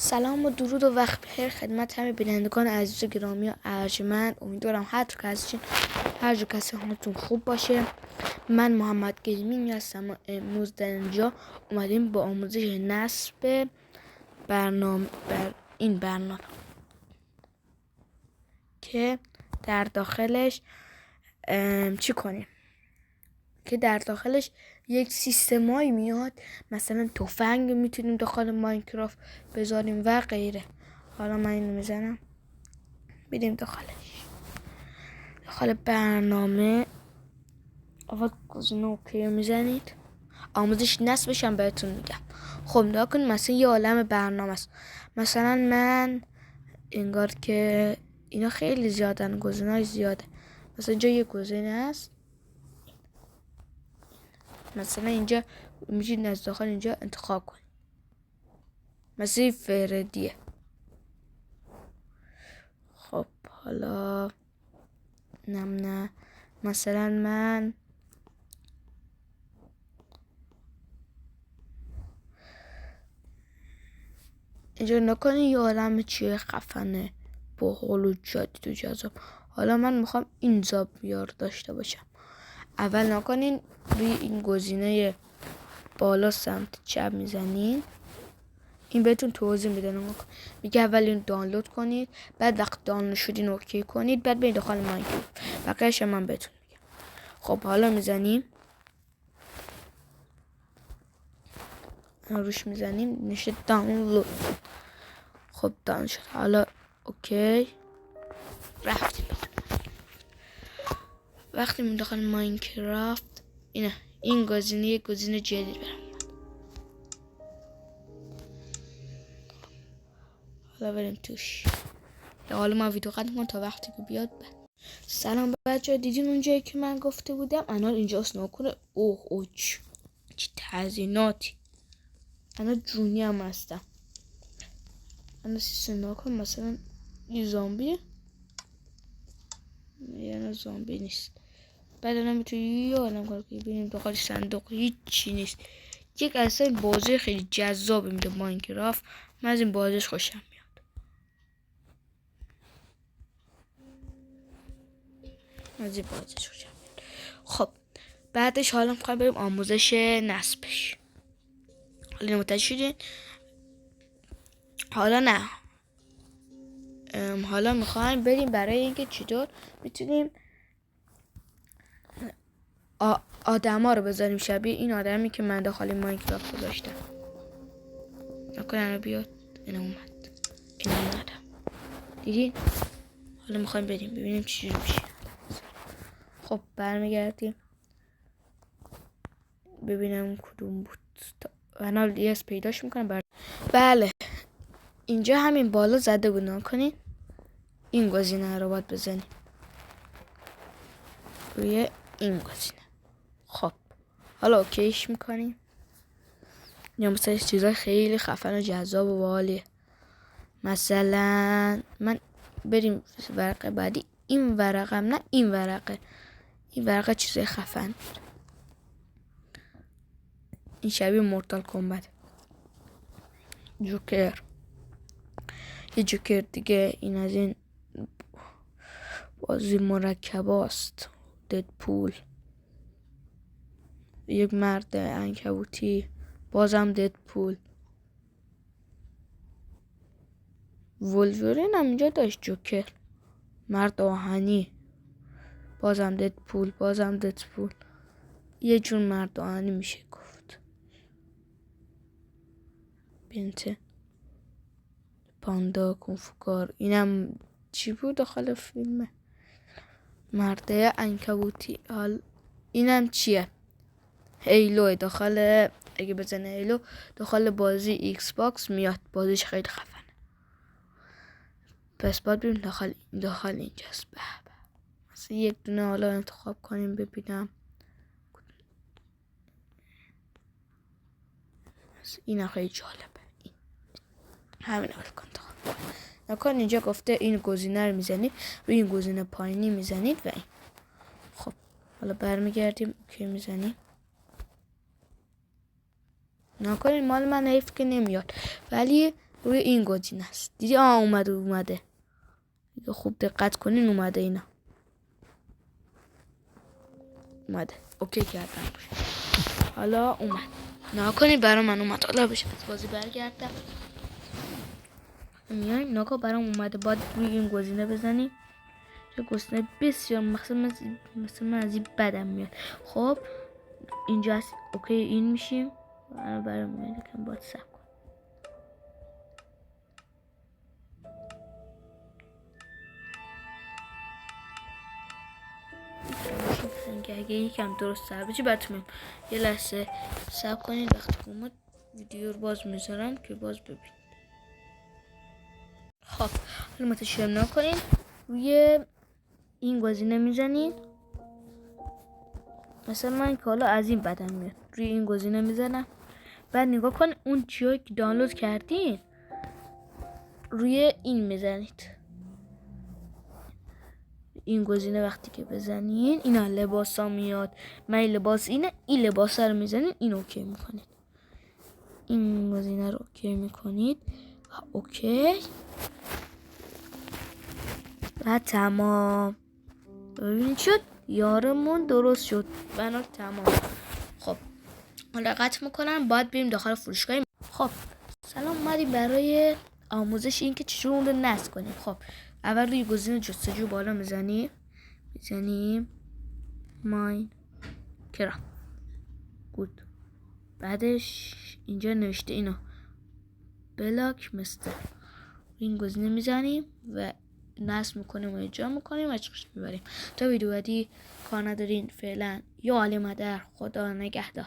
سلام و درود و وقت بخیر خدمت همه بینندگان عزیز و گرامی و ارجمند. امیدوارم هر جا کسی حالتون خوب باشه. من محمد گیمینگ هستم و امروز در اینجا اومدیم با آموزش نصب برنامه این برنامه که در داخلش چی کنیم، که در داخلش یک سیستمایی میاد، مثلا تفنگ میتونیم داخل ماینکرافت بذاریم و غیره. حالا من اینو میزنم، بریم داخل برنامه. اول گزینه اوکی میزنید، آموزش نصبش هم بهتون میگم. خب نگاه کن، مثلا یه عالم برنامه است. مثلا من انگار که اینا خیلی زیادن، گزینه‌های زیاده. مثلا اینجا یه گزینه است، مثلا اینجا میشید از داخل اینجا انتخاب کنید. مثلا فردیه. خب حالا نه مثلا من اینجا نکنه یه عالم چیه خفنه با حال و جدید و جذاب. حالا من میخوام این زاویه داشته باشم. اول نکنین روی این گزینه بالا سمت چپ میزنین، این بهتون توضیح میده. میگه اول این دانلود کنید، بعد وقت دانلود شدین اوکی کنید، بعد برید داخل ماینکرافت. بقیه‌اش من بهتون میگم. خب حالا میزنیم، روش میزنیم نشه دانلود. خب دانلود شد. حالا اوکی رفتیم. وقتی من داخل ماینکرافت این گزینه جدید برام. حالا بریم توش. حالا ما ویدیو قطع کنم تا وقتی که بیاد. سلام بچه‌ها، دیدین اونجایی که من گفته بودم الان اینجاست. نکنه اوه چه تزییناتی. الان جونی هم هستم. الان سیستم نکن، مثلا یه زامبیه یا نه زامبی نیست. بعد الان میتونی یه عالم کار کنی. ببینیم داخل صندوق هیچی نیست. یک اصلا بازی خیلی جذاب میده ماینکرافت. من از این بازیش خوشم میاد. خب بعدش حالا میخوایم بریم آموزش نصبش. حالا متوجه شدین؟ حالا نه، حالا میخوایم بریم برای اینکه چطور میتونیم آدما رو بذاریم شبیه این آدمی که من داخل ماینکرافت گذاشتم. نکنه بیاد. این اومد. دیدین؟ حالا میخوایم بریم ببینیم چی میشه. خب برمیگردیم ببینم کدوم بود. انا لیست پیداش میکنم. بله اینجا همین بالا زده بود. نکنین این گزینه رو باید بزنیم روی این گزینه. خب حالا اوکیش میکنیم. یا مثلا چیزای خیلی خفن و جذاب و باحالیه. مثلا من بریم ورقه بعدی. این ورقه نه، این ورقه چیزای خفن. این شبیه مورتال کمبت. جوکر، یه جوکر دیگه. این از این بازی مرکباست. ددپول، یک مرد عنکبوتی، بازم ددپول. ولورین هم اینجا داشت. جوکر، مرد آهنی، بازم ددپول. یه جون مرد آهنی میشه گفت. بنت پاندا کنفوکار. اینم چی بود داخل فیلمه؟ مرده عنکبوتی. حال اینم چیه؟ هیلو. داخل اگه بزنه هیلو داخل بازی ایکس باکس میاد. بازیش خیلی خفنه. پس باید بریم داخل اینجاست. مثلا یک دونه حالا انتخاب کنیم ببینم. این خیلی جالبه. همین رو انتخاب نکن. اینجا گفته این گزینه رو میزنید، روی این گزینه پایینی میزنید و این. خب حالا برمیگردیم اوکی میزنیم. نکنین مال من حیف که نمیاد، ولی روی این گزینه است. دیدی اومده دیگه، خوب دقت کنین اومده. اینا اومده، اوکی کردم. حالا اومد، ناکنین برای من اومد. حالا بشه از بازی برگردم. میایم ناکا برام اومده، باید روی این گزینه بزنیم. چه گزینه بسیار مثلا من از این بدم میاد. خب اینجا هست، اوکی این میشیم. برای میاد که باید سب کن. اگه یکم درست تر بشه براتون یه لحظه سب کنید. وقتی اومد ویدیو رو باز میذارم که باز ببینید. خب حالا متشکرم نکنید، روی این گزینه میزنید. مثلا من که حالا از این بدم میاد، روی این گزینه میزنم. بعد نگاه کن اون چیزی که دانلود کردین روی این میزنید. این گزینه وقتی که بزنین اینا لباسا میاد. من لباس اینه، این لباس رو میزنین، این اوکی میکنید. این گزینه رو اوکی میکنید. اوکی و تمام. ببینید شد، یارمون درست شد. بنا تمام. خب حالا قطع میکنم، باید بریم داخل فروشگاه. خب سلام، اومدیم برای آموزش این که چجور اون رو نصب کنیم. خب اول روی گزینه جستجو بالا میزنیم ماین کرام گود. بعدش اینجا نوشته اینا بلاک مستر. این گزینه میزنیم و نصب میکنیم و اجرا میکنیم و چقدر میبریم. تا ویدیو بعدی کار ندارین. فعلا یا علی مادر، خدا نگهدار.